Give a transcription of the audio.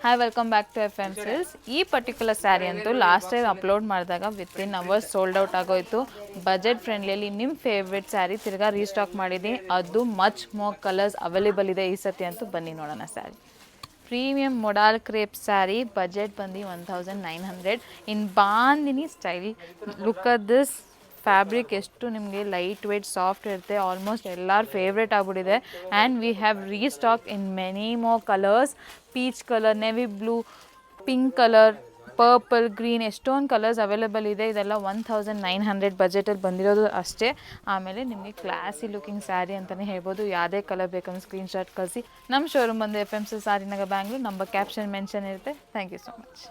Hi welcome back to F M silks. ಈ particular sari ಅಂತೂ last time upload ಮಾಡಿದಾಗ within hours sold out ಆಗೋಯಿತು. Budget ಫ್ರೆಂಡ್ಲಿಯಲ್ಲಿ ನಿಮ್ಮ ಫೇವ್ರೆಟ್ ಸ್ಯಾರಿ ತಿರ್ಗಾ ರೀಸ್ಟಾಕ್ ಮಾಡಿದ್ದೀನಿ. ಅದು ಮಚ್ ಮೋರ್ ಕಲರ್ಸ್ ಅವೈಲೇಬಲ್ ಇದೆ ಈ ಸತಿ ಅಂತೂ. ಬನ್ನಿ ನೋಡೋಣ sari. Premium modal crepe sari, budget ಬಂದು 1900 in bandhani style. Look at this fabric ಎಷ್ಟು ನಿಮಗೆ ಲೈಟ್ ವೇಟ್ ಸಾಫ್ಟ್ ಇರುತ್ತೆ. ಆಲ್ಮೋಸ್ಟ್ ಎಲ್ಲರ ಫೇವ್ರೇಟ್ ಆಗಿಬಿಟ್ಟಿದೆ. And we have restock in many more colours. Peach colour, navy blue, pink colour, purple, green, ಎಷ್ಟೊಂದು colours available ಇದೆ. ಇದೆಲ್ಲ 1900 ಬಜೆಟಲ್ಲಿ ಬಂದಿರೋದು ಅಷ್ಟೇ. ಆಮೇಲೆ ನಿಮಗೆ ಕ್ಲಾಸಿ ಲುಕಿಂಗ್ ಸ್ಯಾರಿ ಅಂತಲೇ ಹೇಳ್ಬೋದು. ಯಾವುದೇ ಕಲರ್ ಬೇಕಂದ್ರೆ ಸ್ಕ್ರೀನ್ಶಾಟ್ ಕಳಿಸಿ. ನಮ್ಮ ಶೋರೂಮ್ ಬಂದು ಎಫ್ ಎಮ್ ಸಿ ಸಾರಿನಗರ್, ಬ್ಯಾಂಗ್ಳೂರ್. ನಮ್ಮ ಕ್ಯಾಪ್ಷನ್ ಮೆನ್ಷನ್ ಇರುತ್ತೆ. Thank you so much.